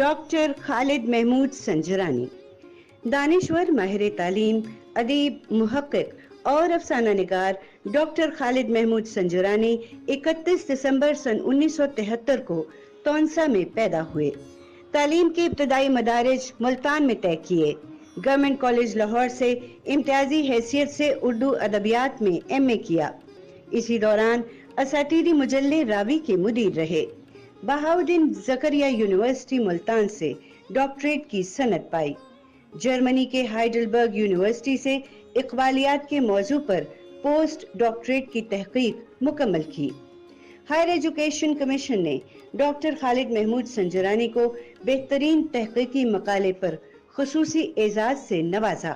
Doctor Khalid Mahmood Sanjrani دانشور، ماہر تعلیم، ادیب، محقق اور افسانہ نگار ڈاکٹر خالد محمود سنجرانی 31 دسمبر سن 1973 کو تونسا میں پیدا ہوئے۔ تعلیم کے ابتدائی مدارج ملتان میں طے کیے۔ گورنمنٹ کالج لاہور سے امتیازی حیثیت سے اردو ادبیات میں ایم اے کیا۔ اسی دوران اساتیری مجلے راوی کے مدیر رہے۔ بہاؤالدین زکریا یونیورسٹی ملتان سے ڈاکٹریٹ کی سند پائی۔ جرمنی کے ہائیڈلبرگ یونیورسٹی سے اقبالیات کے موضوع پر پوسٹ ڈاکٹریٹ کی تحقیق مکمل کی۔ ہائر ایجوکیشن کمیشن نے ڈاکٹر خالد محمود سنجرانی کو بہترین تحقیقی مقالے پر خصوصی اعزاز سے نوازا۔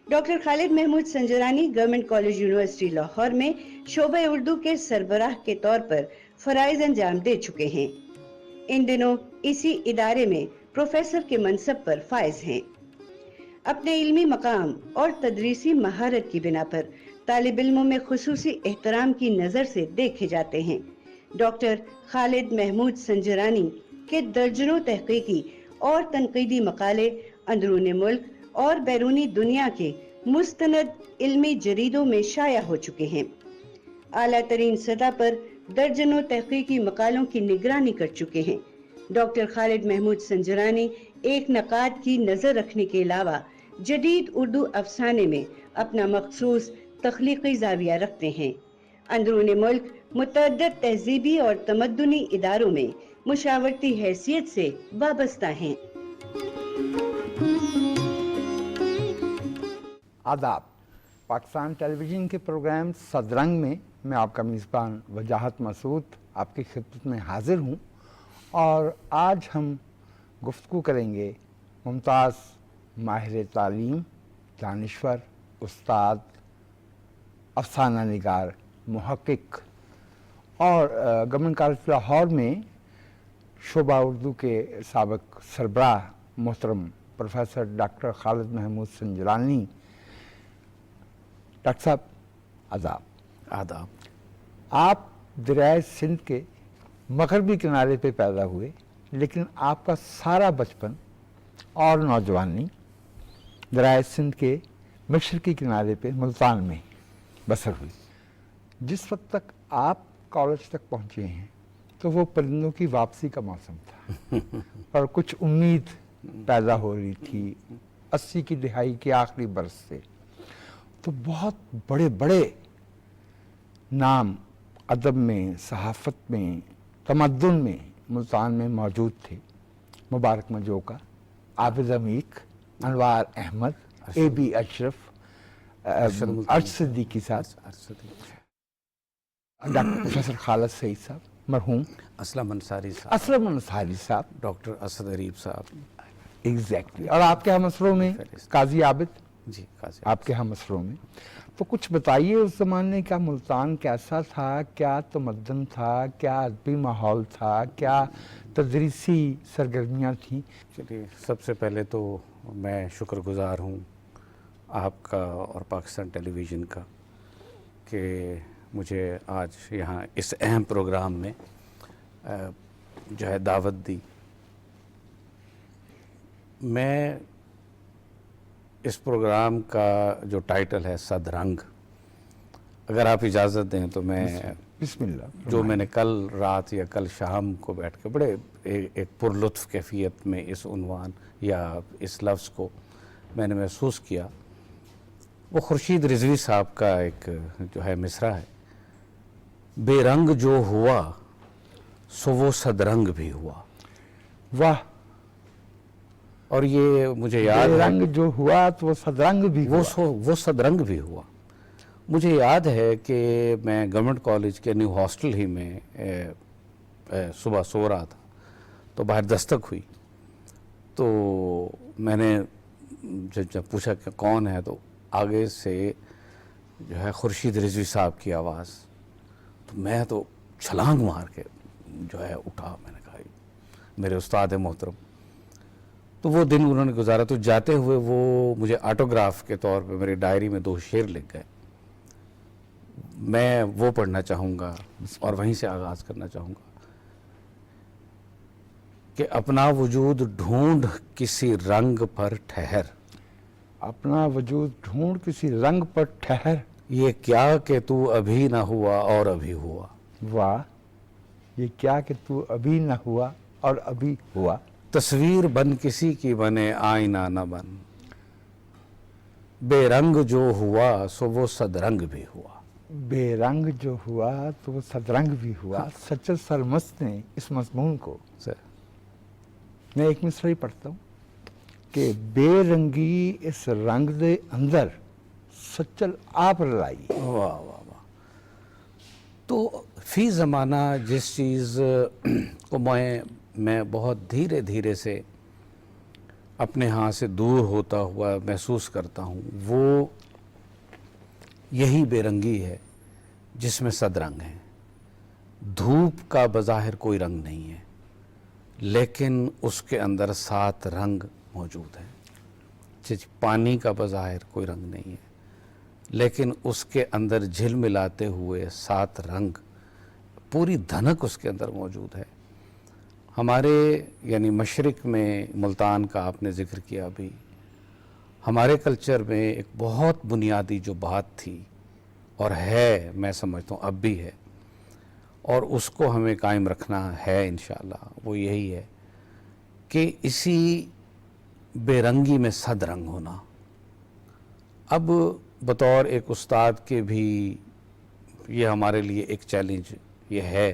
Doctor Khalid Mahmood Sanjrani Government College University Lahore میں شعبہ اردو کے سربراہ کے طور پر فرائض انجام دے چکے ہیں۔ ان دنوں اسی ادارے میں پروفیسر کے منصب پر فائز ہیں۔ اپنے علمی مقام اور تدریسی مہارت کی بنا پر طالب علموں میں خصوصی احترام کی نظر سے دیکھے جاتے ہیں۔ ڈاکٹر خالد محمود سنجرانی کے درجنوں تحقیقی اور تنقیدی مقالے اندرون ملک اور بیرونی دنیا کے مستند علمی جریدوں میں شائع ہو چکے ہیں۔ اعلیٰ ترین سطح پر درجنوں تحقیقی مقالوں کی نگرانی کر چکے ہیں۔ ڈاکٹر خالد محمود سنجرانی ایک نقاد کی نظر رکھنے کے علاوہ جدید اردو افسانے میں اپنا مخصوص تخلیقی زاویہ رکھتے ہیں۔ اندرون ملک متعدد تہذیبی اور تمدنی اداروں میں مشاورتی حیثیت سے وابستہ ہیں۔ آداب۔ پاکستان ٹیلی ویژن کے پروگرام صدرنگ میں میں آپ کا میزبان وجاہت مسعود آپ کی خدمت میں حاضر ہوں، اور آج ہم گفتگو کریں گے ممتاز ماہر تعلیم، دانشور، استاد، افسانہ نگار، محقق اور گورنمنٹ کالج لاہور میں شعبہ اردو کے سابق سربراہ محترم professor doctor Khalid Mahmood Sanjrani. Doctor صاحب آداب۔ آداب۔ آپ دریائے سندھ کے مغربی کنارے پہ پیدا ہوئے، لیکن آپ کا سارا بچپن اور نوجوانی دریائے سندھ کے مشرقی کنارے پہ ملتان میں بسر ہوئی۔ جس وقت تک آپ کالج تک پہنچے ہیں تو وہ پرندوں کی واپسی کا موسم تھا اور کچھ امید پیدا ہو رہی تھی 80 کی دہائی کے آخری برس سے۔ تو بہت بڑے بڑے نام ادب میں، صحافت میں، تمدن میں ملتان میں موجود تھے۔ مبارک مجوکا، عابد عمیق، انوار احمد، اے بی اشرف، ارشد صدیقی صاحب، ڈاکٹر پروفیسر خالد سعید صاحب مرحوم، اسلم انصاری صاحب، ڈاکٹر اسد اریب صاحب، ایگزیکٹلی، اور آپ کے ہم اسروں میں قاضی عابد، جی قاضی آپ کے ہم اسروں میں۔ تو کچھ بتائیے اس زمانے کا ملتان کیسا تھا، کیا تمدن تھا، کیا ادبی ماحول تھا، کیا تدریسی سرگرمیاں تھیں؟ چلیے، سب سے پہلے تو میں شکر گزار ہوں آپ کا اور پاکستان ٹیلی ویژن کا کہ مجھے آج یہاں اس اہم پروگرام میں جو ہے دعوت دی۔ میں اس پروگرام کا جو ٹائٹل ہے صدرنگ، اگر آپ اجازت دیں تو میں بسم اللہ، جو میں نے کل رات یا کل شام کو بیٹھ کے بڑے ایک پرلطف کیفیت میں اس عنوان یا اس لفظ کو میں نے محسوس کیا، وہ خورشید رضوی صاحب کا ایک جو ہے مصرع ہے، بے رنگ جو ہوا سو وہ صدرنگ بھی ہوا۔ واہ، اور یہ مجھے یاد ہے، رنگ جو ہوا تو وہ صدرنگ بھی ہوا۔ وہ صدرنگ بھی ہوا۔ مجھے یاد ہے کہ میں گورنمنٹ کالج کے نیو ہاسٹل ہی میں صبح سو رہا تھا تو باہر دستک ہوئی، تو میں نے جب پوچھا کہ کون ہے تو آگے سے جو ہے خورشید رضوی صاحب کی آواز، تو میں تو چھلانگ مار کے جو ہے اٹھا، میں نے کہا میرے استاد محترم۔ تو وہ دن انہوں نے گزارا، تو جاتے ہوئے وہ مجھے آٹوگراف کے طور پہ میری ڈائری میں 2 شعر لکھ گئے، میں وہ پڑھنا چاہوں گا اور وہیں سے آغاز کرنا چاہوں گا۔ کہ اپنا وجود ڈھونڈ کسی رنگ پر ٹھہر. اپنا وجود ڈھونڈ کسی رنگ پر ٹھہر. یہ کیا کہ تو ابھی نہ ہوا اور ابھی ہوا. واہ، یہ کیا کہ تو ابھی نہ ہوا اور ابھی ہوا. تصویر بن کسی کی بنے آئینہ نہ بن. بے رنگ جو ہوا سو وہ صد رنگ بھی ہوا. بے رنگ جو ہوا تو وہ صدرنگ بھی ہوا. سچل سرمست نے اس مضمون کو، میں ایک مصرعی پڑھتا ہوں کہ بے رنگی اس رنگ دے اندر سچل آپ رلائی. واہ واہ واہ. تو فی زمانہ جس چیز کو میں بہت دھیرے دھیرے سے اپنے ہاں سے دور ہوتا ہوا محسوس کرتا ہوں، وہ یہی بے رنگی ہے جس میں صد رنگ ہیں. دھوپ کا بظاہر کوئی رنگ نہیں ہے، لیکن اس کے اندر 7 رنگ موجود ہیں. پانی کا بظاہر کوئی رنگ نہیں ہے، لیکن اس کے اندر جھل ملاتے ہوئے 7 رنگ، پوری دھنک اس کے اندر موجود ہے. ہمارے یعنی مشرق میں ملتان کا آپ نے ذکر کیا ابھی، ہمارے کلچر میں ایک بہت بنیادی جو بات تھی اور ہے، میں سمجھتا ہوں اب بھی ہے، اور اس کو ہمیں قائم رکھنا ہے انشاءاللہ، وہ یہی ہے کہ اسی بے رنگی میں صد رنگ ہونا. اب بطور ایک استاد کے بھی یہ ہمارے لیے ایک چیلنج یہ ہے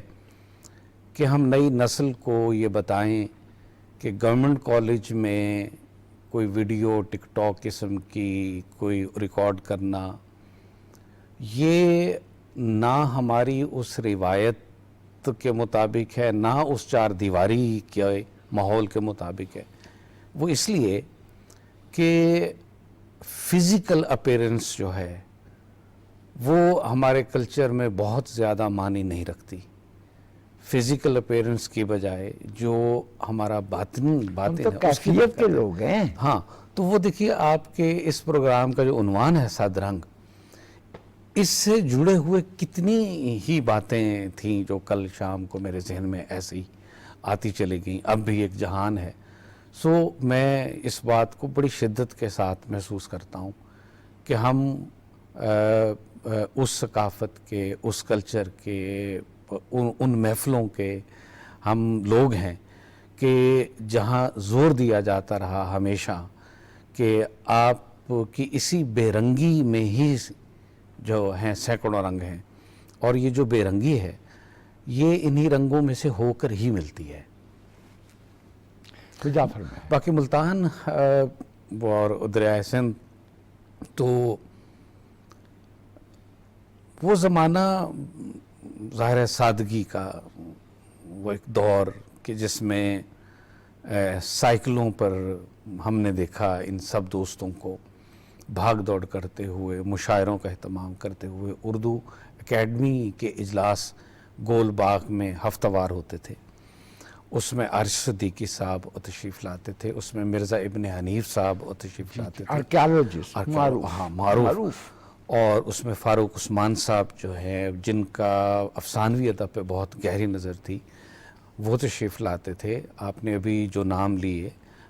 کہ ہم نئی نسل کو یہ بتائیں کہ گورنمنٹ کالج میں کوئی ویڈیو ٹک ٹاک قسم کی کوئی ریکارڈ کرنا، یہ نہ ہماری اس روایت کے مطابق ہے، نہ اس 4 دیواری کے ماحول کے مطابق ہے. وہ اس لیے کہ فزیکل اپیرنس جو ہے وہ ہمارے کلچر میں بہت زیادہ معنی نہیں رکھتی. فزیکل اپیرنس کی بجائے جو ہمارا باطن ہم تو کیفیت کے لوگ ہیں. ہاں، تو وہ دیکھیے آپ کے اس پروگرام کا جو عنوان ہے صد رنگ، اس سے جڑے ہوئے کتنی ہی باتیں تھیں جو کل شام کو میرے ذہن میں ایسے ہی آتی چلی گئیں. اب بھی ایک جہان ہے. سو میں اس بات کو بڑی شدت کے ساتھ محسوس کرتا ہوں کہ ہم اس ثقافت کے، اس کلچر کے، ان محفلوں کے ہم لوگ ہیں کہ جہاں زور دیا جاتا رہا ہمیشہ کہ آپ کی اسی بے رنگی میں ہی جو ہیں سینکڑوں رنگ ہیں، اور یہ جو بے رنگی ہے یہ انہی رنگوں میں سے ہو کر ہی ملتی ہے. باقی ملتان اور دریائے سندھ تو وہ زمانہ ظاہر ہے سادگی کا، وہ ایک دور کہ جس میں سائیکلوں پر ہم نے دیکھا ان سب دوستوں کو بھاگ دوڑ کرتے ہوئے، مشاعروں کا اہتمام کرتے ہوئے. اردو اکیڈمی کے اجلاس گول باغ میں ہفتہ وار ہوتے تھے، اس میں عرش صدیقی صاحب تشریف لاتے تھے، اس میں مرزا ابن حنیف صاحب تشریف لاتے تھے، آرکیالوجسٹ معروف، اور اس میں فاروق عثمان صاحب جو ہیں جن کا افسانوی ادب پہ بہت گہری نظر تھی، وہ تشریف لاتے تھے. آپ نے ابھی جو نام لیے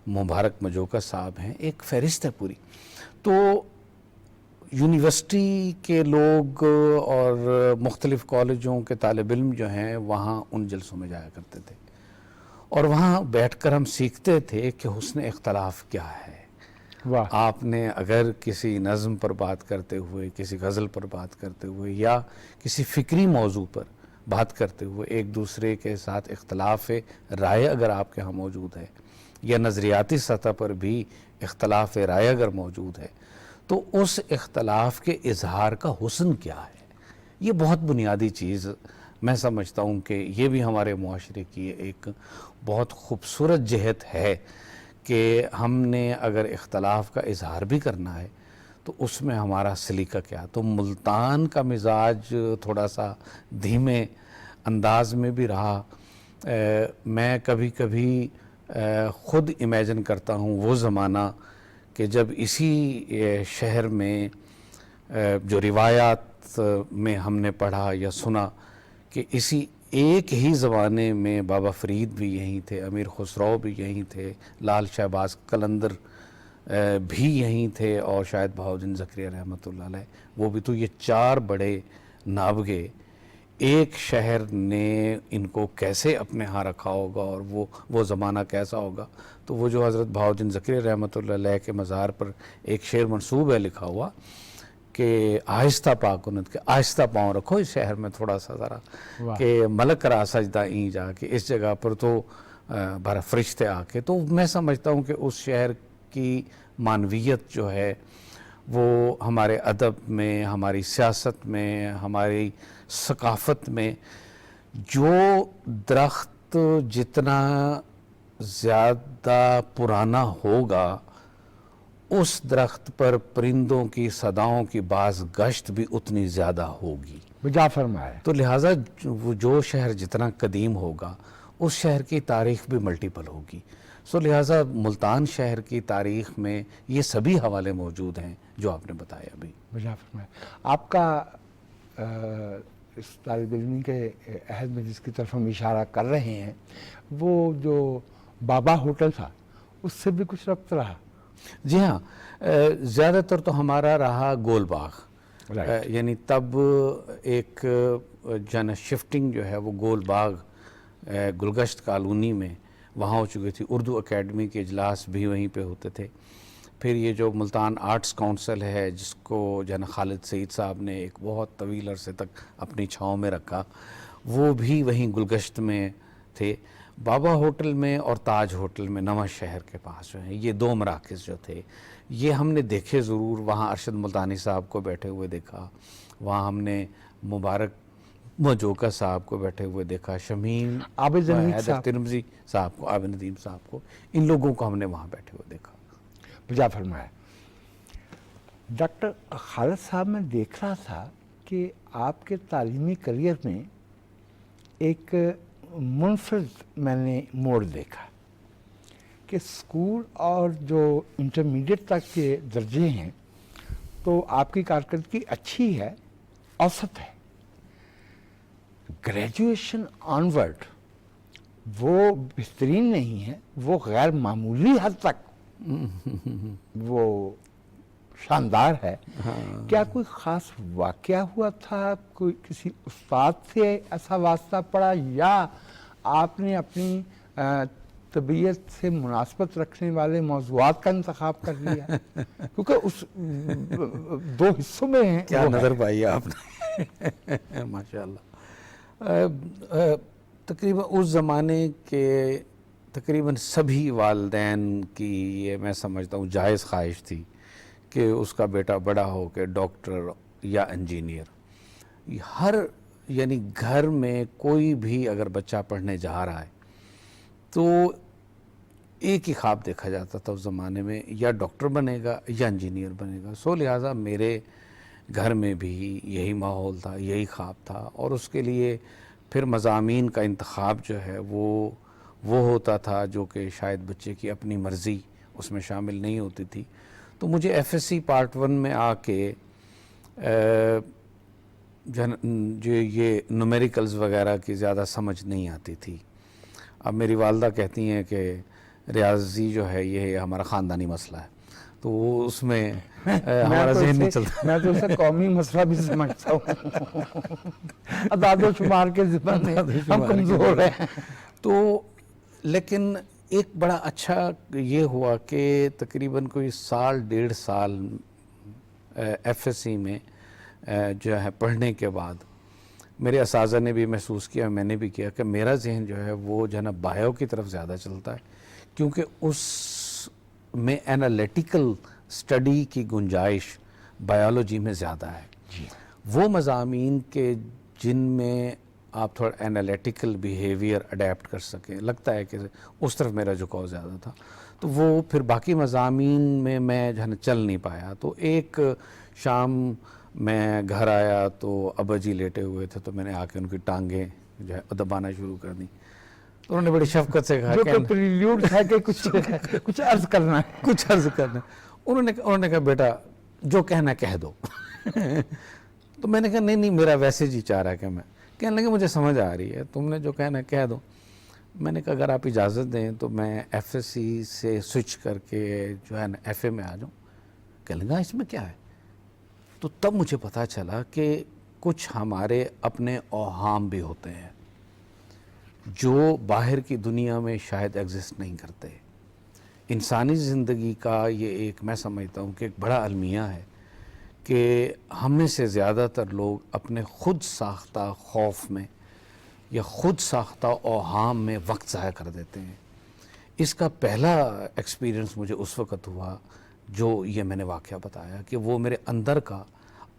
مبارک مجوکا صاحب ہیں، ایک فہرست ہے پوری. تو یونیورسٹی کے لوگ اور مختلف کالجوں کے طالب علم جو ہیں وہاں ان جلسوں میں جایا کرتے تھے، اور وہاں بیٹھ کر ہم سیکھتے تھے کہ حسن اختلاف کیا ہے. آپ نے اگر کسی نظم پر بات کرتے ہوئے، کسی غزل پر بات کرتے ہوئے، یا کسی فکری موضوع پر بات کرتے ہوئے ایک دوسرے کے ساتھ اختلاف رائے اگر آپ کے ہاں موجود ہے، یا نظریاتی سطح پر بھی اختلاف رائے اگر موجود ہے، تو اس اختلاف کے اظہار کا حسن کیا ہے. یہ بہت بنیادی چیز میں سمجھتا ہوں کہ یہ بھی ہمارے معاشرے کی ایک بہت خوبصورت جہت ہے کہ ہم نے اگر اختلاف کا اظہار بھی کرنا ہے تو اس میں ہمارا سلیقہ کیا. تو ملتان کا مزاج تھوڑا سا دھیمے انداز میں بھی رہا. میں کبھی کبھی خود امیجن کرتا ہوں وہ زمانہ کہ جب اسی شہر میں جو روایات میں ہم نے پڑھا یا سنا کہ اسی ایک ہی زمانے میں بابا فرید بھی یہیں تھے, امیر خسرو بھی یہیں تھے, لال شہباز قلندر بھی یہیں تھے, اور شاید بہاؤالدین زکریا رحمۃ اللہ علیہ وہ بھی. تو یہ 4 بڑے نابغے, ایک شہر نے ان کو کیسے اپنے ہاں رکھا ہوگا اور وہ زمانہ کیسا ہوگا. تو وہ جو حضرت بہاؤالدین زکریا رحمۃ اللہ علیہ کے مزار پر ایک شعر منسوب ہے لکھا ہوا کہ آہستہ پاک انت کے آہستہ پاؤں رکھو اس شہر میں تھوڑا سا ذرا, کہ ملک کرا سجدہ این جا کے, اس جگہ پر تو بڑا فرشتے آ کے. تو میں سمجھتا ہوں کہ اس شہر کی معنویت جو ہے وہ ہمارے ادب میں, ہماری سیاست میں, ہماری ثقافت میں, جو درخت جتنا زیادہ پرانا ہوگا اس درخت پر پرندوں کی صداؤں کی باز گشت بھی اتنی زیادہ ہوگی. بجا فرمایا. تو لہٰذا جو شہر جتنا قدیم ہوگا اس شہر کی تاریخ بھی ملٹیپل ہوگی. سو لہٰذا ملتان شہر کی تاریخ میں یہ سبھی حوالے موجود ہیں جو آپ نے بتایا ابھی. بجا فرمایا. آپ کا اس طالب علمی کے عہد میں جس کی طرف ہم اشارہ کر رہے ہیں وہ جو بابا ہوٹل تھا اس سے بھی کچھ ربط رہا؟ جی ہاں, زیادہ تر تو ہمارا رہا گول باغ. یعنی تب ایک جن شفٹنگ جو ہے وہ گول باغ گلگشت کالونی میں وہاں ہو چکی تھی. اردو اکیڈمی کے اجلاس بھی وہیں پہ ہوتے تھے. پھر یہ جو ملتان آرٹس کونسل ہے جس کو جن خالد سعید صاحب نے ایک بہت طویل عرصے تک اپنی چھاؤں میں رکھا, وہ بھی وہیں گلگشت میں تھے. بابا ہوٹل میں اور تاج ہوٹل میں نواں شہر کے پاس جو ہیں یہ 2 مراکز جو تھے یہ ہم نے دیکھے ضرور. وہاں ارشد ملتانی صاحب کو بیٹھے ہوئے دیکھا, وہاں ہم نے مبارک مجوکا صاحب کو بیٹھے ہوئے دیکھا, شمیم ترمزی صاحب کو, عابد ندیم صاحب کو, ان لوگوں کو ہم نے وہاں بیٹھے ہوئے دیکھا. بجا فرمایا. ڈاکٹر خالد صاحب میں دیکھ رہا تھا کہ آپ کے تعلیمی کریئر میں ایک منفرد میں نے موڑ دیکھا کہ اسکول اور جو انٹرمیڈیٹ تک کے درجے ہیں تو آپ کی کارکردگی اچھی ہے, اوسط ہے. گریجویشن آنورڈ وہ بہترین نہیں ہے, وہ غیر معمولی حد تک وہ شاندار ہے. کیا کوئی خاص واقعہ ہوا تھا, کوئی کسی استاد سے ایسا واسطہ پڑا, یا آپ نے اپنی طبیعت سے مناسبت رکھنے والے موضوعات کا انتخاب کر لیا؟ کیونکہ اس 2 حصوں میں ہیں. کیا نظر پائی آپ نے ماشاء اللہ. تقریباً اس زمانے کے تقریباً سبھی والدین کی یہ میں سمجھتا ہوں جائز خواہش تھی کہ اس کا بیٹا بڑا ہو کے ڈاکٹر یا انجینئر. ہر یعنی گھر میں کوئی بھی اگر بچہ پڑھنے جا رہا ہے تو ایک ہی خواب دیکھا جاتا تھا اس زمانے میں, یا ڈاکٹر بنے گا یا انجینئر بنے گا. سو لہٰذا میرے گھر میں بھی یہی ماحول تھا, یہی خواب تھا, اور اس کے لیے پھر مضامین کا انتخاب جو ہے وہ ہوتا تھا جو کہ شاید بچے کی اپنی مرضی اس میں شامل نہیں ہوتی تھی. تو مجھے ایف ایس سی پارٹ 1 میں آ کے جو یہ نومیریکلز وغیرہ کی زیادہ سمجھ نہیں آتی تھی. اب میری والدہ کہتی ہیں کہ ریاضی جو ہے یہ ہمارا خاندانی مسئلہ ہے, تو وہ اس میں ہمارا ذہن نہیں چلتا. میں تو اسے قومی مسئلہ بھی سمجھتا ہوں. اعداد و شمار کے ذمہ ہم کمزور ہیں. تو لیکن ایک بڑا اچھا یہ ہوا کہ تقریباً کوئی 1.5 سال ایف ایس سی میں جو ہے پڑھنے کے بعد میرے اساتذہ نے بھی محسوس کیا, میں نے بھی کیا کہ میرا ذہن جو ہے وہ جو ہے نا بایو کی طرف زیادہ چلتا ہے, کیونکہ اس میں انالیٹیکل سٹڈی کی گنجائش بایولوجی میں زیادہ ہے. وہ مضامین کے جن میں آپ تھوڑا انالیٹیکل بیہیویئر اڈیپٹ کر سکیں, لگتا ہے کہ اس طرف میرا جھکاؤ زیادہ تھا. تو وہ پھر باقی مضامین میں جو ہے نا چل نہیں پایا. تو ایک شام میں گھر آیا تو ابا جی لیٹے ہوئے تھے, تو میں نے آ کے ان کی ٹانگیں جو ہے دبانا شروع کر دی. تو انہوں نے بڑی شفقت سے کہا کہ پریلیوڈ ہے کہ کچھ عرض کرنا ہے, کچھ عرض کرنا. انہوں نے کہا بیٹا جو کہنا کہہ دو. تو میں نے کہا نہیں میرا ویسے جی چاہ رہا ہے کہنے لگے مجھے سمجھ آ رہی ہے، تم نے جو کہنا ہے کہہ دو. میں نے کہا اگر آپ اجازت دیں تو میں ایف ایس سی سے سوئچ کر کے جو ہے نا ایف اے میں آ جاؤں. کہنے لگا اس میں کیا ہے. تو تب مجھے پتہ چلا کہ کچھ ہمارے اپنے اوہام بھی ہوتے ہیں جو باہر کی دنیا میں شاید ایگزسٹ نہیں کرتے. انسانی زندگی کا یہ ایک میں سمجھتا ہوں کہ ایک بڑا المیہ ہے کہ ہم میں سے زیادہ تر لوگ اپنے خود ساختہ خوف میں یا خود ساختہ اوہام میں وقت ضائع کر دیتے ہیں. اس کا پہلا ایکسپیرینس مجھے اس وقت ہوا جو یہ میں نے واقعہ بتایا کہ وہ میرے اندر کا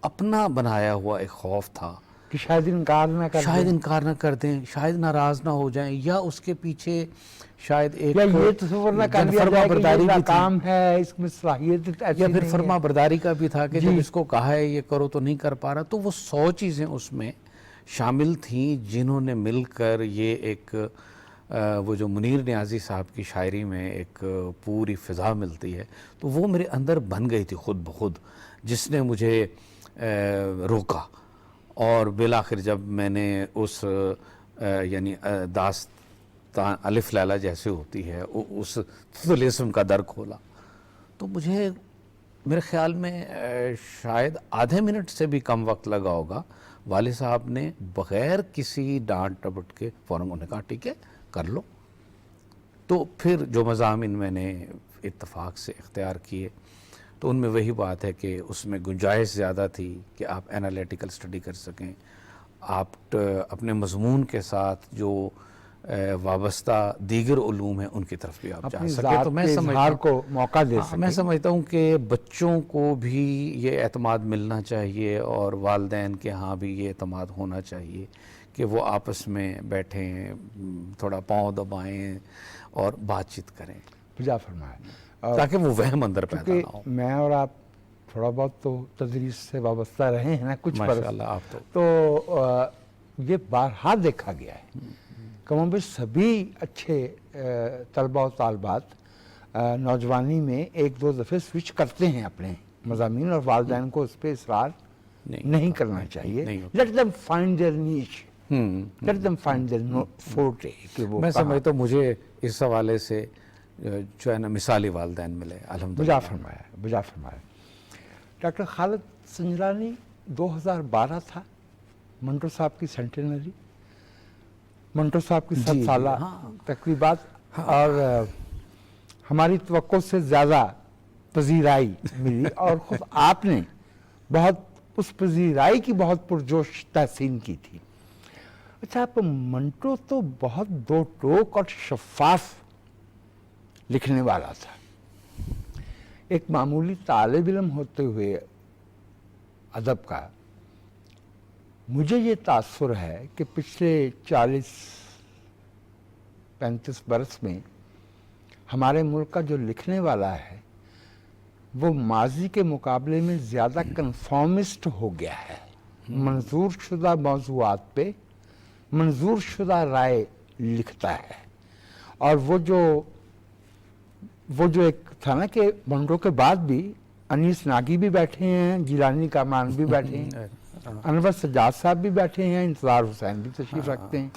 اپنا بنایا ہوا ایک خوف تھا کہ شاید انکار نہ کر شاید انکار نہ کر دیں، شاید ناراض نہ ہو جائیں، یا اس کے پیچھے شاید ایک یا یہ تصور نہ کر لیا جائے کہ برداری یہ بھی تھی، کام ہے، اس میں صلاحیت ایسی یا پھر نہیں فرما ہے. برداری کا بھی تھا کہ جب اس کو کہا ہے یہ کرو تو نہیں کر پا رہا. تو وہ 100 چیزیں اس میں شامل تھیں جنہوں نے مل کر یہ ایک وہ جو منیر نیازی صاحب کی شاعری میں ایک پوری فضا ملتی ہے، تو وہ میرے اندر بن گئی تھی خود بخود، جس نے مجھے روکا. اور بالآخر جب میں نے اس یعنی داستان الف لیلا جیسے ہوتی ہے اس طلسم کا در کھولا، تو مجھے میرے خیال میں شاید آدھے منٹ سے بھی کم وقت لگا ہوگا. والد صاحب نے بغیر کسی ڈانٹ ڈپٹ کے فوراً انہوں نے کہا ٹھیک ہے کر لو. تو پھر جو مضامین میں نے اتفاق سے اختیار کیے تو ان میں وہی بات ہے کہ اس میں گنجائش زیادہ تھی کہ آپ انالیٹیکل اسٹڈی کر سکیں، آپ اپنے مضمون کے ساتھ جو وابستہ دیگر علوم ہیں ان کی طرف بھی آپ جا سکیں. تو میں سمجھتا ہوں کو موقع دے سکیں. میں سمجھتا ہوں کہ بچوں کو بھی یہ اعتماد ملنا چاہیے اور والدین کے ہاں بھی یہ اعتماد ہونا چاہیے کہ وہ آپس میں بیٹھیں، تھوڑا پاؤں دبائیں اور بات چیت کریں، بجا فرمایا، تاکہ وہ وہم اندر پیدا نہ ہو. میں اور آپ تھوڑا بہت تو تدریس سے وابستہ رہے ہیں نا کچھ ماشاءاللہ آپ تو یہ بارہا دیکھا گیا ہے کم و بیش سبھی اچھے طلبہ و طالبات نوجوانی میں ایک دو دفعے سوئچ کرتے ہیں اپنے مضامین، اور والدین کو اس پہ اصرار نہیں کرنا چاہیے. Let them find their niche. Let them find their forte. میں سمجھتا ہوں مجھے اس حوالے سے جو ہے نا مثالی والدین ملے الحمدللہ. بجا فرمایا. ڈاکٹر خالد سنجرانی 2012 تھا منٹو صاحب کی سینٹینری، منٹو صاحب کی 7 سالہ تقریبات، اور ہماری توقع سے زیادہ پذیرائی ملی اور خود آپ نے بہت اس پذیرائی کی بہت پرجوش تحسین کی تھی. اچھا، آپ منٹو تو بہت دو ٹوک اور شفاف لکھنے والا تھا. ایک معمولی طالب علم ہوتے ہوئے ادب کا مجھے یہ تاثر ہے کہ پچھلے 40-35 برس میں ہمارے ملک کا جو لکھنے والا ہے وہ ماضی کے مقابلے میں زیادہ کنفارمسٹ ہو گیا ہے. منظور شدہ موضوعات پہ منظور شدہ رائے لکھتا ہے. اور وہ جو ایک تھا نا کہ منٹو کے بعد بھی انیس ناگی بھی بیٹھے ہیں، جیلانی کامان بھی بیٹھے ہیں، انور سجاد صاحب بھی بیٹھے ہیں، انتظار حسین بھی تشریف رکھتے ہیں.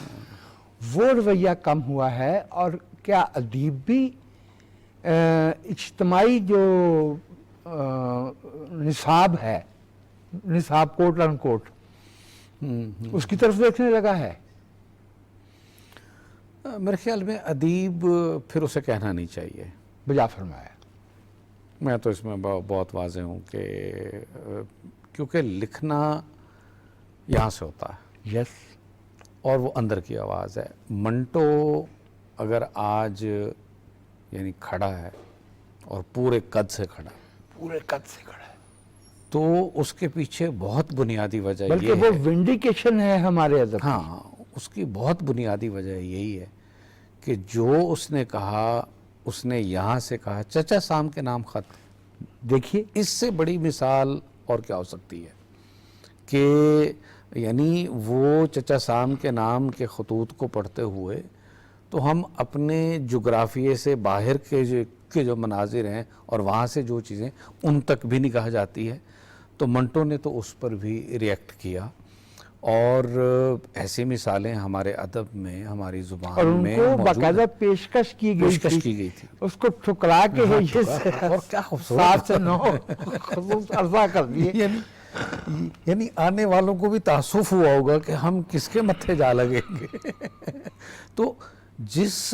وہ رویہ کم ہوا ہے. اور کیا ادیب بھی اجتماعی جو نصاب ہے، نصاب کوٹ ان کوٹ، اس کی طرف دیکھنے لگا ہے؟ میرے خیال میں ادیب پھر اسے کہنا نہیں چاہیے. بجا فرمایا. میں تو اس میں بہت واضح ہوں کہ کیونکہ لکھنا یہاں سے ہوتا ہے. یس. اور وہ اندر کی آواز ہے. منٹو اگر آج یعنی کھڑا ہے اور پورے قد سے کھڑا ہے تو اس کے پیچھے بہت بنیادی وجہ یہ ہے، بلکہ وہ ونڈیکیشن ہے ہمارے ادب کی. ہاں، اس کی بہت بنیادی وجہ یہی ہے کہ جو اس نے کہا، اس نے یہاں سے کہا چچا سام کے نام خط. دیکھیے اس سے بڑی مثال اور کیا ہو سکتی ہے کہ یعنی وہ چچا سام کے نام کے خطوط کو پڑھتے ہوئے تو ہم اپنے جغرافیے سے باہر کے جو مناظر ہیں اور وہاں سے جو چیزیں ان تک بھی نگاہ جاتی ہے. تو منٹو نے تو اس پر بھی ریئیکٹ کیا اور ایسی مثالیں ہمارے ادب میں، ہماری اور زبان ان میں کو موجود باقاعدہ ہیں۔ پیشکش کی گئی تھی تھی۔ اس کو ٹھکرا کے ہاں، یہ اور کیا خوبصورت 7 سے 9 خصوص عرضہ کر دیے۔ یعنی آنے والوں کو بھی تاسف ہوا ہوگا کہ ہم کس کے متھے جا لگیں گے۔ تو جس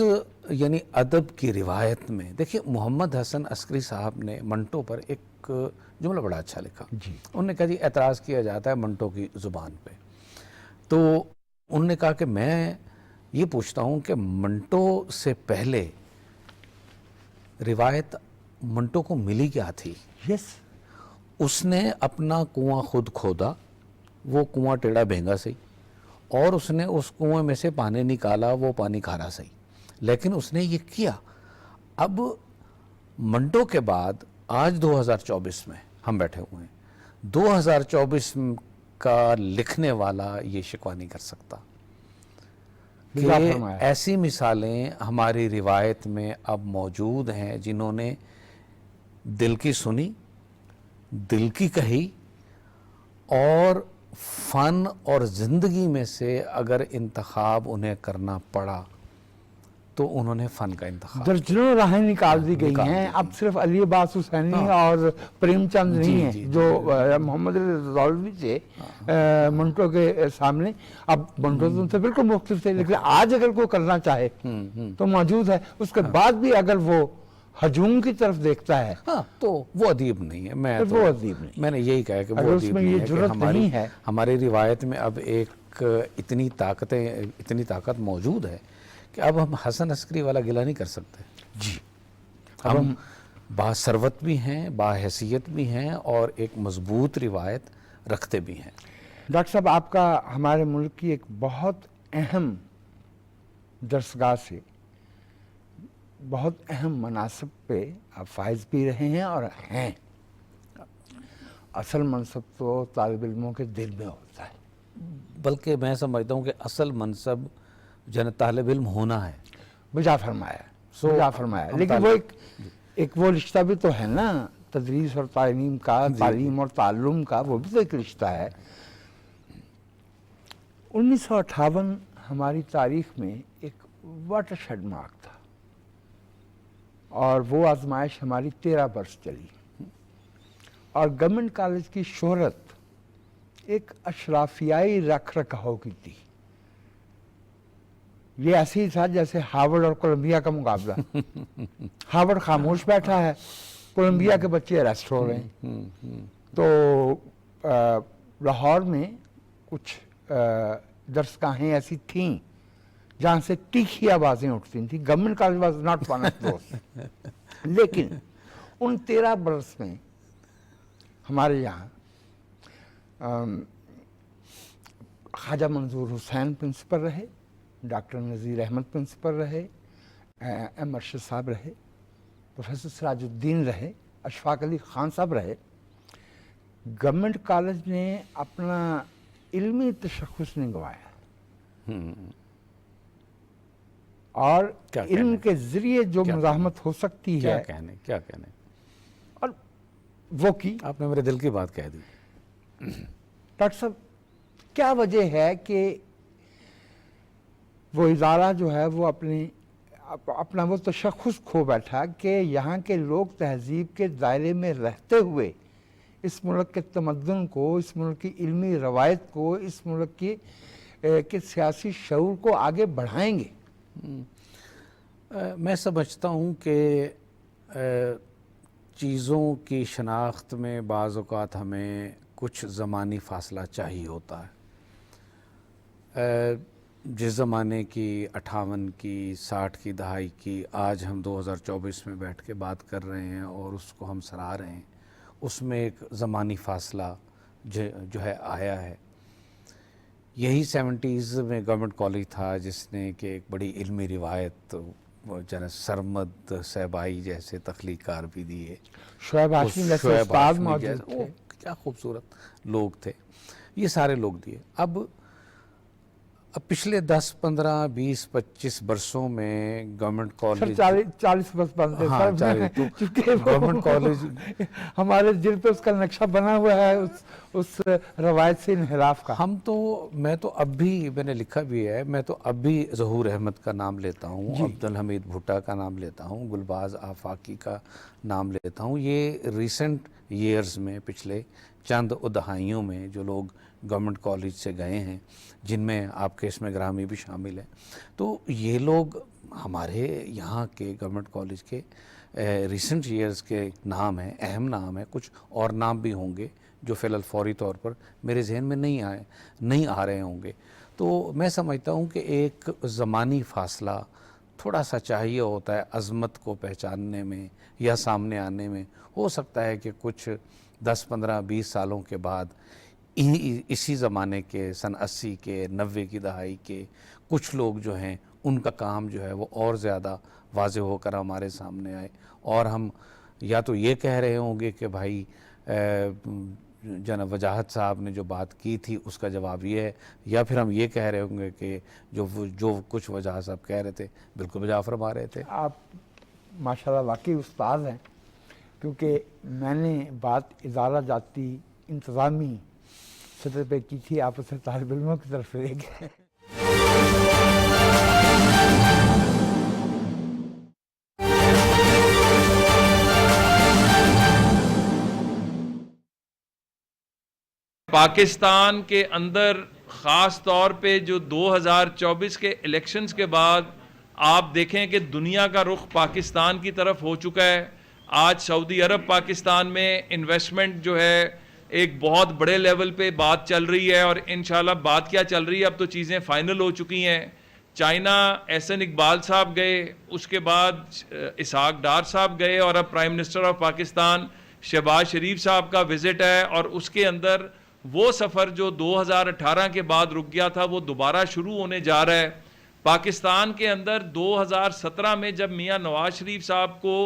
یعنی ادب کی روایت میں دیکھیے، محمد حسن عسکری صاحب نے منٹو پر ایک جملہ بڑا اچھا لکھا۔ جی، انہوں نے کہا جی اعتراض کیا جاتا ہے منٹو کی زبان پہ، تو انہوں نے کہا کہ میں یہ پوچھتا ہوں کہ منٹو سے پہلے روایت منٹو کو ملی کیا تھی؟ یس، اس نے اپنا کنواں خود کھودا، وہ کنواں ٹیڑھا بھینگا سہی، اور اس نے اس کنویں میں سے پانی نکالا، وہ پانی کھارا سہی، لیکن اس نے یہ کیا۔ اب منٹو کے بعد آج 2024 میں ہم بیٹھے ہوئے ہیں، 2024 کا لکھنے والا یہ شکوہ نہیں کر سکتا کہ ایسی مثالیں ہماری روایت میں اب موجود ہیں جنہوں نے دل کی سنی، دل کی کہی، اور فن اور زندگی میں سے اگر انتخاب انہیں کرنا پڑا تو انہوں نے فن کا انتخاب کیا۔ درجنوں راہیں نکال دی گئی ہیں۔ اب صرف علی عباس حسینی اور پریم چند نہیں ہیں جو محمد علی رضاوی سے منٹو کے سامنے، اب منٹو تو ان سے بالکل مختلف تھے، لیکن آج اگر کوئی کرنا چاہے تو موجود ہے۔ اس کے بعد بھی اگر وہ ہجوم کی طرف دیکھتا ہے ہاں تو وہ ادیب نہیں ہے۔ وہ ادیب نہیں، میں نے یہی کہا کہ اگر وہ اس ادیب میں نہیں یہ ہے کہ جرأت نہیں ہے۔ ہماری روایت میں اب ایک اتنی طاقت موجود ہے کہ اب ہم حسن عسکری والا گلہ نہیں کر سکتے۔ جی، ہم با ثروت بھی ہیں، با حیثیت بھی ہیں، اور ایک مضبوط روایت رکھتے بھی ہیں۔ ڈاکٹر صاحب، آپ کا ہمارے ملک کی ایک بہت اہم درسگاہ سے بہت اہم مناصب پہ آپ فائز بھی رہے ہیں اور ہیں۔ اصل منصب تو طالب علموں کے دل میں ہوتا ہے، بلکہ میں سمجھتا ہوں کہ اصل منصب طالب علم ہونا ہے۔ بجا فرمایا لیکن وہ ایک وہ رشتہ بھی تو ہے نا، تدریس اور تعلیم کا، تعلیم اور تعلم کا، وہ بھی تو ایک رشتہ ہے۔ 1958 ہماری تاریخ میں ایک واٹر شیڈ مارک تھا، اور وہ آزمائش ہماری 13 برس چلی، اور گورنمنٹ کالج کی شہرت ایک اشرافیائی رکھ رکھاؤ کی تھی۔ یہ ایسے ہی تھا جیسے ہارورڈ اور کولمبیا کا مقابلہ۔ ہارورڈ خاموش بیٹھا ہے، کولمبیا کے بچے اریسٹ ہو رہے ہیں۔ تو لاہور میں کچھ درسگاہیں ایسی تھیں جہاں سے تیکھی آوازیں اٹھتی تھیں۔ Government college was not one of those. لیکن ان 13 برس میں ہمارے یہاں خواجہ منظور حسین پرنسپل رہے، ڈاکٹر نذیر احمد پرنسپل رہے، ایم ارشد صاحب رہے، پروفیسر سراج الدین رہے، اشفاق علی خان صاحب رہے۔ گورنمنٹ کالج نے اپنا علمی تشخص نہیں گنوایا، اور علم کے ذریعے جو مزاحمت ہو سکتی ہے کیا کہنے، اور وہ کی۔ آپ نے میرے دل کی بات کہہ دی۔ ڈاکٹر صاحب، کیا وجہ ہے کہ وہ ادارہ جو ہے وہ اپنا وہ تشخص کھو بیٹھا کہ یہاں کے لوگ تہذیب کے دائرے میں رہتے ہوئے اس ملک کے تمدن کو، اس ملک کی علمی روایت کو، اس ملک کے سیاسی شعور کو آگے بڑھائیں گے؟ میں سمجھتا ہوں کہ چیزوں کی شناخت میں بعض اوقات ہمیں کچھ زمانی فاصلہ چاہیے ہوتا ہے۔ جس زمانے کی 58 کی 60 کی دہائی کی آج ہم 2024 میں بیٹھ کے بات کر رہے ہیں اور اس کو ہم سراہ رہے ہیں، اس میں ایک زمانی فاصلہ جو ہے آیا ہے۔ یہی 70s میں گورنمنٹ کالج تھا جس نے کہ ایک بڑی علمی روایت جناب سرمد صاحبائی جیسے تخلیق کار بھی دیے، شعیب ہاشمی جیسے استاد موجود تھے، کیا خوبصورت لوگ تھے، یہ سارے لوگ دیے۔ اب اب پچھلے 10 15 20 25 برسوں میں گورنمنٹ سر کالج 40 برس بنتے ہاں، سر 40 تو چونکہ وہ گورنمنٹ کالج ہمارے دل پہ اس کا نقشہ بنا ہوا ہے اس روایت سے انحراف کا. میں تو اب بھی، میں نے لکھا بھی ہے، میں تو اب بھی ظہور احمد کا نام لیتا ہوں، عبدالحمید بھٹا کا نام لیتا ہوں، گلباز آفاقی کا نام لیتا ہوں. یہ ریسنٹ ایئرز میں، پچھلے چند دہائیوں میں جو لوگ گورنمنٹ کالج سے گئے ہیں، جن میں آپ کے اس میں گرامی بھی شامل ہیں، تو یہ لوگ ہمارے یہاں کے گورنمنٹ کالج کے ریسنٹ ایئرز کے نام ہیں، اہم نام ہیں. کچھ اور نام بھی ہوں گے جو فی الحال فوری طور پر میرے ذہن میں نہیں آ رہے ہوں گے. تو میں سمجھتا ہوں کہ ایک زمانی فاصلہ تھوڑا سا چاہیے ہوتا ہے عظمت کو پہچاننے میں یا سامنے آنے میں. ہو سکتا ہے کہ کچھ 10 15 20 سالوں کے بعد اسی زمانے کے سن 80 کے 90 کی دہائی کے کچھ لوگ جو ہیں ان کا کام جو ہے وہ اور زیادہ واضح ہو کر ہمارے سامنے آئے، اور ہم یا تو یہ کہہ رہے ہوں گے کہ بھائی جناب وجاہت صاحب نے جو بات کی تھی اس کا جواب یہ ہے، یا پھر ہم یہ کہہ رہے ہوں گے کہ جو کچھ وجاہت صاحب کہہ رہے تھے بالکل بجا فرما رہے تھے. آپ ماشاءاللہ واقعی استاد ہیں، کیونکہ میں نے بات ادارہ جاتی انتظامی سطح پہ کی تھی، آپ اسے طالب علموں کی طرف لے گئے. پاکستان کے اندر خاص طور پہ جو 2024 کے الیکشنز کے بعد آپ دیکھیں کہ دنیا کا رخ پاکستان کی طرف ہو چکا ہے. آج سعودی عرب پاکستان میں انویسٹمنٹ جو ہے ایک بہت بڑے لیول پہ بات چل رہی ہے، اور انشاءاللہ بات کیا چل رہی ہے، اب تو چیزیں فائنل ہو چکی ہیں. چائنا احسن اقبال صاحب گئے، اس کے بعد اسحاق ڈار صاحب گئے، اور اب prime minister of Pakistan Shahbaz Sharif صاحب کا وزٹ ہے، اور اس کے اندر وہ سفر جو 2018 کے بعد رک گیا تھا وہ دوبارہ شروع ہونے جا رہا ہے. پاکستان کے اندر 2017 میں جب میاں نواز شریف صاحب کو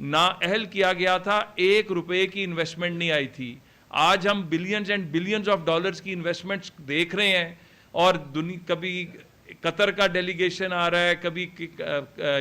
نااہل کیا گیا تھا، 1 روپے کی انویسٹمنٹ نہیں آئی تھی. آج ہم billions and billions of dollars کی انویسٹمنٹس دیکھ رہے ہیں، اور کبھی قطر کا ڈیلیگیشن آ رہا ہے، کبھی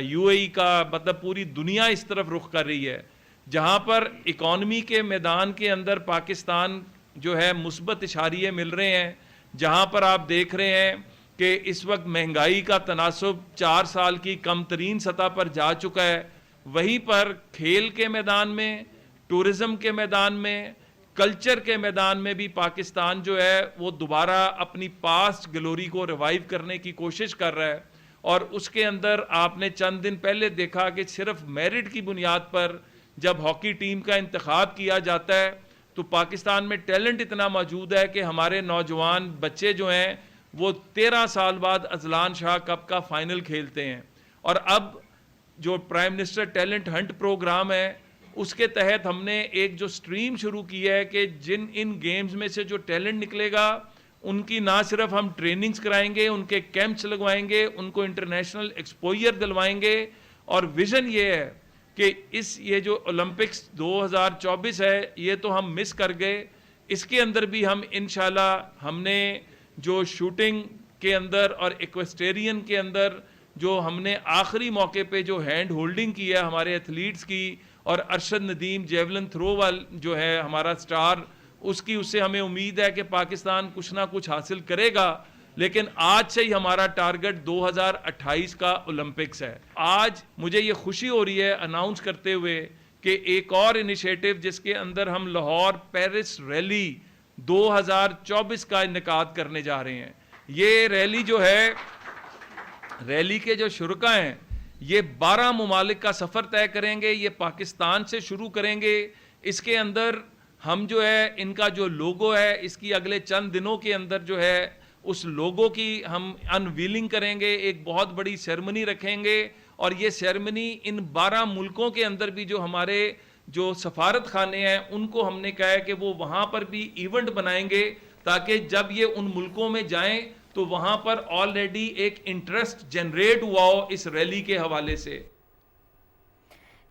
یو اے ای کا، مطلب پوری دنیا اس طرف رخ کر رہی ہے، جہاں پر اکانومی کے میدان کے اندر پاکستان جو ہے مثبت اشاریے مل رہے ہیں. جہاں پر آپ دیکھ رہے ہیں کہ اس وقت مہنگائی کا تناسب 4 سال کی کم ترین سطح پر جا چکا ہے. وہیں پر کھیل کے میدان میں، ٹورزم کے میدان میں، کلچر کے میدان میں بھی پاکستان جو ہے وہ دوبارہ اپنی پاسٹ گلوری کو ریوائیو کرنے کی کوشش کر رہا ہے. اور اس کے اندر آپ نے چند دن پہلے دیکھا کہ صرف میرٹ کی بنیاد پر جب ہاکی ٹیم کا انتخاب کیا جاتا ہے تو پاکستان میں ٹیلنٹ اتنا موجود ہے کہ ہمارے نوجوان بچے جو ہیں وہ 13 سال بعد اذلان شاہ کپ کا فائنل کھیلتے ہیں. اور اب جو prime minister talent hunt programme ہے اس کے تحت ہم نے ایک جو سٹریم شروع کی ہے کہ ان گیمز میں سے جو ٹیلنٹ نکلے گا ان کی نہ صرف ہم ٹریننگز کرائیں گے، ان کے کیمپس لگوائیں گے، ان کو انٹرنیشنل ایکسپوئر دلوائیں گے. اور ویژن یہ ہے کہ یہ جو اولمپکس 2024 ہے یہ تو ہم مس کر گئے، اس کے اندر بھی ہم انشاءاللہ ہم نے جو شوٹنگ کے اندر اور ایکویسٹیرین کے اندر جو ہم نے آخری موقع پہ جو ہینڈ ہولڈنگ کی ہے ہمارے ایتھلیٹس کی، اور ارشد ندیم جیولن تھرو جو ہے ہمارا سٹار، اس سے ہمیں امید ہے کہ پاکستان کچھ نہ کچھ حاصل کرے گا. لیکن آج سے ہی ہمارا ٹارگٹ 2028 کا اولمپکس ہے. آج مجھے یہ خوشی ہو رہی ہے اناؤنس کرتے ہوئے کہ ایک اور انیشیٹو جس کے اندر ہم لاہور پیرس ریلی 2024 کا انعقاد کرنے جا رہے ہیں. یہ ریلی جو ہے، ریلی کے جو شرکا ہیں یہ 12 ممالک کا سفر طے کریں گے. یہ پاکستان سے شروع کریں گے. اس کے اندر ہم جو ہے ان کا جو لوگو ہے اس کی اگلے چند دنوں کے اندر جو ہے اس لوگو کی ہم انویلنگ کریں گے، ایک بہت بڑی سیرمنی رکھیں گے. اور یہ سیرمنی ان 12 ملکوں کے اندر بھی جو ہمارے جو سفارت خانے ہیں ان کو ہم نے کہا ہے کہ وہ وہاں پر بھی ایونٹ بنائیں گے تاکہ جب یہ ان ملکوں میں جائیں تو وہاں پر آلریڈی ایک انٹرسٹ جنریٹ ہوا ہو اس ریلی کے حوالے سے.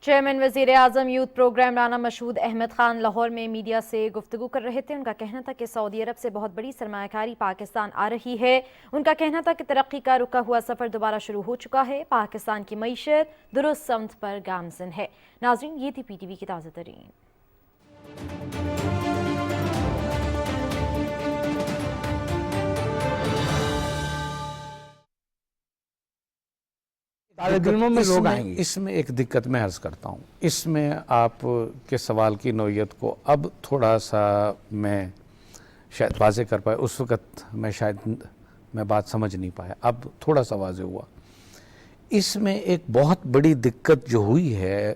چیئرمین وزیر اعظم یوتھ پروگرام رانا مشہود احمد خان لاہور میں میڈیا سے گفتگو کر رہے تھے۔ ان کا کہنا تھا کہ سعودی عرب سے بہت بڑی سرمایہ کاری پاکستان آ رہی ہے۔ ان کا کہنا تھا کہ ترقی کا رکا ہوا سفر دوبارہ شروع ہو چکا ہے، پاکستان کی معیشت درست سمت پر گامزن ہے۔ ناظرین، یہ تھی PTV کی تازہ ترین۔ دلوں میں لوگ آئیں گے۔ اس میں ایک دقت میں عرض کرتا ہوں، اس میں آپ کے سوال کی نوعیت کو اب تھوڑا سا میں شاید واضح کر پایا، اس وقت میں بات سمجھ نہیں پایا، اب تھوڑا سا واضح ہوا۔ اس میں ایک بہت بڑی دقت جو ہوئی ہے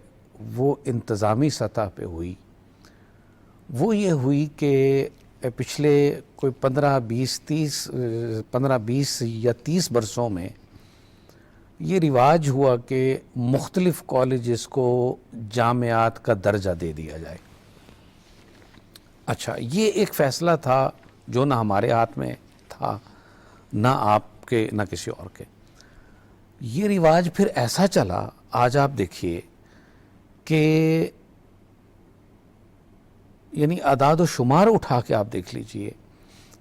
وہ انتظامی سطح پہ ہوئی، وہ یہ ہوئی کہ پچھلے کوئی 15-20 یا 30 برسوں میں یہ رواج ہوا کہ مختلف کالجز کو جامعات کا درجہ دے دیا جائے۔ اچھا، یہ ایک فیصلہ تھا جو نہ ہمارے ہاتھ میں تھا، نہ آپ کے، نہ کسی اور کے۔ یہ رواج پھر ایسا چلا، آج آپ دیکھیے کہ یعنی اعداد و شمار اٹھا کے آپ دیکھ لیجئے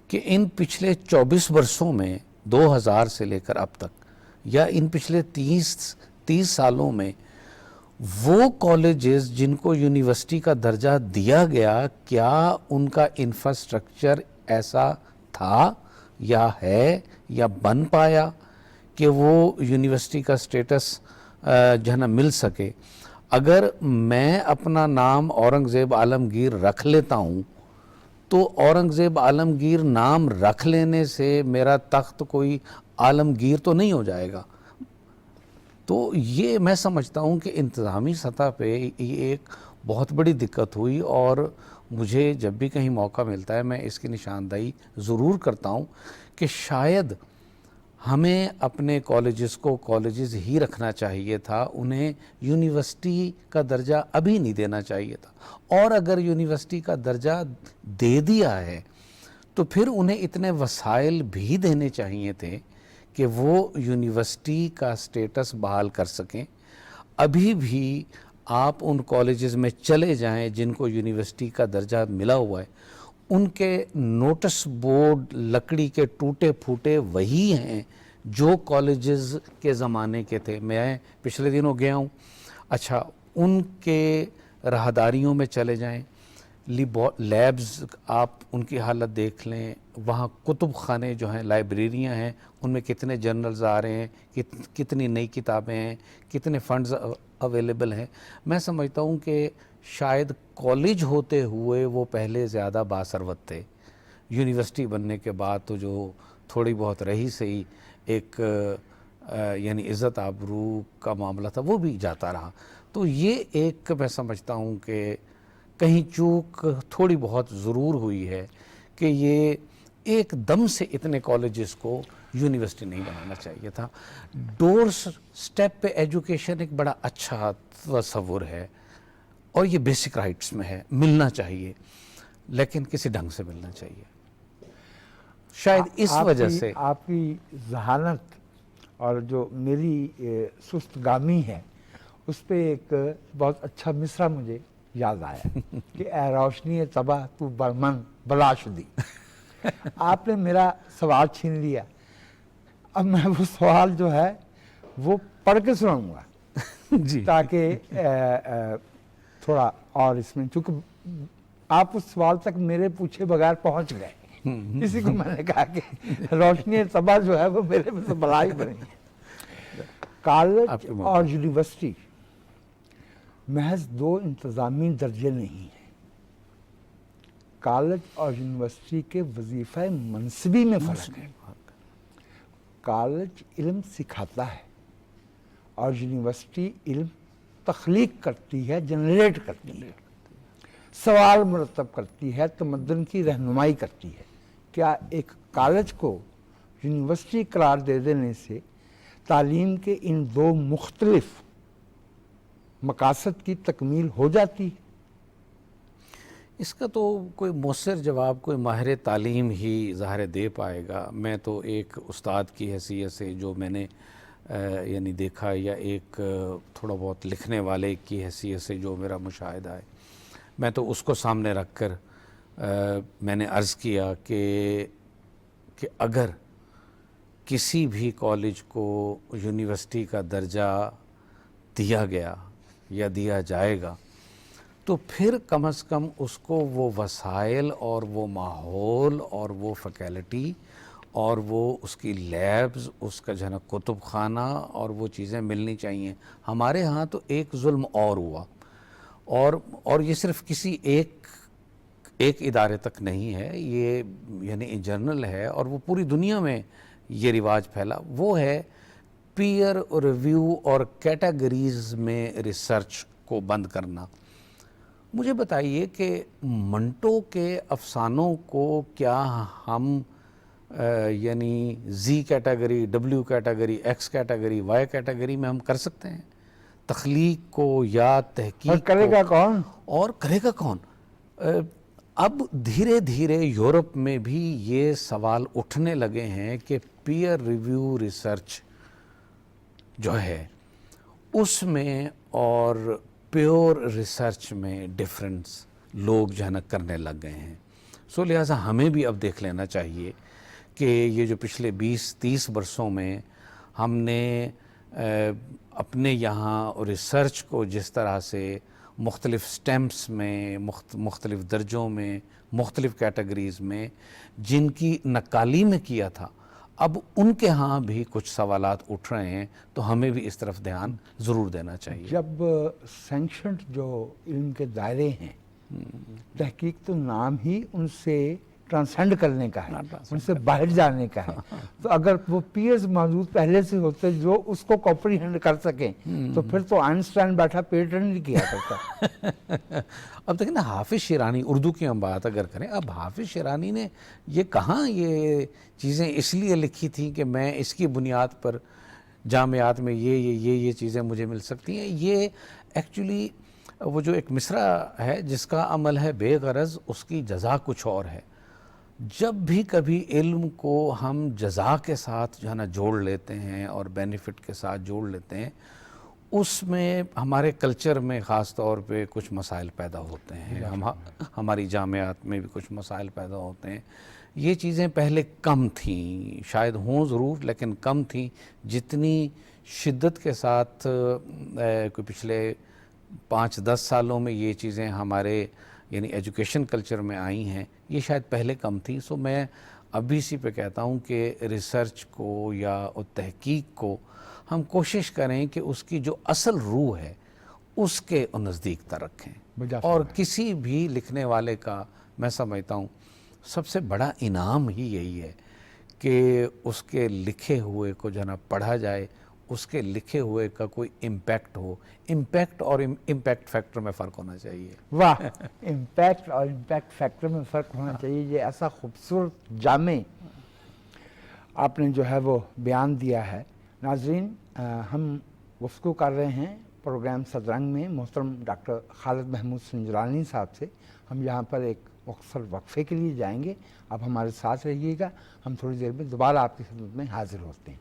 کہ ان پچھلے 24 برسوں میں 2000 سے لے کر اب تک، یا ان پچھلے 30 سالوں میں، وہ کالجز جن کو یونیورسٹی کا درجہ دیا گیا، کیا ان کا انفراسٹرکچر ایسا تھا یا ہے یا بن پایا کہ وہ یونیورسٹی کا سٹیٹس جو ہے نا مل سکے؟ اگر میں اپنا نام اورنگزیب عالمگیر رکھ لیتا ہوں تو اورنگزیب عالمگیر نام رکھ لینے سے میرا تخت کوئی عالمگیر تو نہیں ہو جائے گا۔ تو یہ میں سمجھتا ہوں کہ انتظامی سطح پہ یہ ایک بہت بڑی دقت ہوئی، اور مجھے جب بھی کہیں موقع ملتا ہے میں اس کی نشاندہی ضرور کرتا ہوں کہ شاید ہمیں اپنے کالجز کو کالجز ہی رکھنا چاہیے تھا، انہیں یونیورسٹی کا درجہ ابھی نہیں دینا چاہیے تھا، اور اگر یونیورسٹی کا درجہ دے دیا ہے تو پھر انہیں اتنے وسائل بھی دینے چاہیے تھے کہ وہ یونیورسٹی کا سٹیٹس بحال کر سکیں۔ ابھی بھی آپ ان کالجز میں چلے جائیں جن کو یونیورسٹی کا درجہ ملا ہوا ہے، ان کے نوٹس بورڈ لکڑی کے ٹوٹے پھوٹے وہی ہیں جو کالجز کے زمانے کے تھے۔ میں پچھلے دنوں گیا ہوں، اچھا ان کے راہداریوں میں چلے جائیں، لیبز آپ ان کی حالت دیکھ لیں، وہاں کتب خانے جو ہیں، لائبریریاں ہیں، ان میں کتنے جرنلز آ رہے ہیں، کتنی نئی کتابیں ہیں، کتنے فنڈز اویلیبل ہیں۔ میں سمجھتا ہوں کہ شاید کالج ہوتے ہوئے وہ پہلے زیادہ باثروت تھے، یونیورسٹی بننے کے بعد تو جو تھوڑی بہت رہی سہی ایک یعنی عزت آبرو کا معاملہ تھا وہ بھی جاتا رہا۔ تو یہ ایک میں سمجھتا ہوں کہ کہیں چوک تھوڑی بہت ضرور ہوئی ہے کہ یہ ایک دم سے اتنے کالجز کو یونیورسٹی نہیں بنانا چاہیے تھا۔ ڈور سٹیپ پہ ایجوکیشن ایک بڑا اچھا تصور ہے، اور یہ بیسک رائٹس میں ہے، ملنا چاہیے، لیکن کسی ڈھنگ سے ملنا چاہیے۔ شاید اس وجہ سے آپ کی ذہانت اور جو میری سست گامی ہے اس پہ ایک بہت اچھا مصرع مجھے یاد آیا کہ اے روشنی طبع تو برمن بلا شدی۔ آپ نے میرا سوال چھین لیا، اب میں وہ سوال جو ہے وہ پڑھ کے سناؤں گا جی تاکہ تھوڑا اور اس میں، چونکہ آپ اس سوال تک میرے پوچھے بغیر پہنچ گئے، اسی کو میں نے کہا کہ روشنی طبع جو ہے وہ میرے میں سے بلا ہی بنی ہے۔ کالج اور یونیورسٹی محض دو انتظامی درجے نہیں ہیں، کالج اور یونیورسٹی کے وظیفہ منصبی میں فرق ہے۔ کالج علم سکھاتا ہے اور یونیورسٹی علم تخلیق کرتی ہے، جنریٹ کرتی ہے، سوال مرتب کرتی ہے، تمدن کی رہنمائی کرتی ہے۔ کیا ایک کالج کو یونیورسٹی قرار دے دینے سے تعلیم کے ان دو مختلف مقاصد کی تکمیل ہو جاتی ہے؟ اس کا تو کوئی مؤثر جواب کوئی ماہر تعلیم ہی ظاہر دے پائے گا۔ میں تو ایک استاد کی حیثیت سے جو میں نے یعنی دیکھا یا ایک تھوڑا بہت لکھنے والے کی حیثیت سے جو میرا مشاہدہ ہے، میں تو اس کو سامنے رکھ کر میں نے عرض کیا کہ اگر کسی بھی کالج کو یونیورسٹی کا درجہ دیا گیا یا دیا جائے گا تو پھر کم از کم اس کو وہ وسائل اور وہ ماحول اور وہ فیکلٹی اور وہ اس کی لیبز، اس کا جو ہے نا کتب خانہ اور وہ چیزیں ملنی چاہیے. ہمارے ہاں تو ایک ظلم اور ہوا، اور یہ صرف کسی ایک ادارے تک نہیں ہے، یہ یعنی ان جنرل ہے اور وہ پوری دنیا میں یہ رواج پھیلا. وہ ہے پیئر ریویو اور کیٹیگریز میں ریسرچ کو بند کرنا. مجھے بتائیے کہ منٹو کے افسانوں کو کیا ہم یعنی Z category, W category, X category, Y category میں ہم کر سکتے ہیں؟ تخلیق کو یا تحقیق اور کرے گا کون؟ اور کرے گا کون؟ اب دھیرے دھیرے یورپ میں بھی یہ سوال اٹھنے لگے ہیں کہ پیئر ریویو ریسرچ جو ہے اس میں اور پیور ریسرچ میں ڈیفرنس لوگ جو ہے نا کرنے لگ گئے ہیں. سو لہٰذا ہمیں بھی اب دیکھ لینا چاہیے کہ یہ جو پچھلے 20-30 برسوں میں ہم نے اپنے یہاں ریسرچ کو جس طرح سے مختلف سٹیمپس میں، مختلف درجوں میں، مختلف کیٹیگریز میں جن کی نقالی میں کیا تھا، اب ان کے ہاں بھی کچھ سوالات اٹھ رہے ہیں، تو ہمیں بھی اس طرف دھیان ضرور دینا چاہیے. جب سینکشنڈ جو علم کے دائرے ہیں، تحقیق تو نام ہی ان سے ٹرانسینڈ کرنے کا ہے، ان سے باہر جانے کا ہے. تو اگر وہ پیئرز موجود پہلے سے ہوتے جو اس کو کمپریہینڈ کر سکیں تو پھر تو آئنسٹائن بیٹھا پیٹنٹ نہیں کیا کرتا. اب دیکھیں نا، حافظ شیرانی، اردو کی ہم بات اگر کریں، اب حافظ شیرانی نے یہ کہاں یہ چیزیں اس لیے لکھی تھیں کہ میں اس کی بنیاد پر جامعات میں یہ چیزیں مجھے مل سکتی ہیں. یہ ایکچولی وہ جو ایک مصرع ہے، جس کا عمل ہے بے غرض، اس کی جزا کچھ اور ہے. جب بھی کبھی علم کو ہم جزا کے ساتھ جو ہے نا جوڑ لیتے ہیں اور بینیفٹ کے ساتھ جوڑ لیتے ہیں، اس میں ہمارے کلچر میں خاص طور پہ کچھ مسائل پیدا ہوتے ہیں. ہماری جامعات میں بھی کچھ مسائل پیدا ہوتے ہیں. یہ چیزیں پہلے کم تھیں، شاید ہوں ضرور، لیکن کم تھیں. جتنی شدت کے ساتھ کوئی پچھلے 5-10 سالوں میں یہ چیزیں ہمارے یعنی ایجوکیشن کلچر میں آئی ہیں، یہ شاید پہلے کم تھی. سو میں ابھی اسی پہ کہتا ہوں کہ ریسرچ کو یا تحقیق کو ہم کوشش کریں کہ اس کی جو اصل روح ہے اس کے نزدیک تر رکھیں. اور کسی بھی لکھنے والے کا میں سمجھتا ہوں سب سے بڑا انعام ہی یہی ہے کہ اس کے لکھے ہوئے کو جو ہے نا پڑھا جائے، اس کے لکھے ہوئے کا کوئی امپیکٹ ہو. امپیکٹ اور امپیکٹ فیکٹر میں فرق ہونا چاہیے. واہ، امپیکٹ اور امپیکٹ فیکٹر میں فرق ہونا چاہیے. یہ ایسا خوبصورت جامع آپ نے جو ہے وہ بیان دیا ہے. ناظرین، ہم گفتگو کر رہے ہیں پروگرام صدرنگ میں محترم ڈاکٹر خالد محمود سنجرانی صاحب سے. ہم یہاں پر ایک مختصر وقفے کے لیے جائیں گے. آپ ہمارے ساتھ رہیے گا. ہم تھوڑی دیر میں دوبارہ آپ کی خدمت میں حاضر ہوتے ہیں.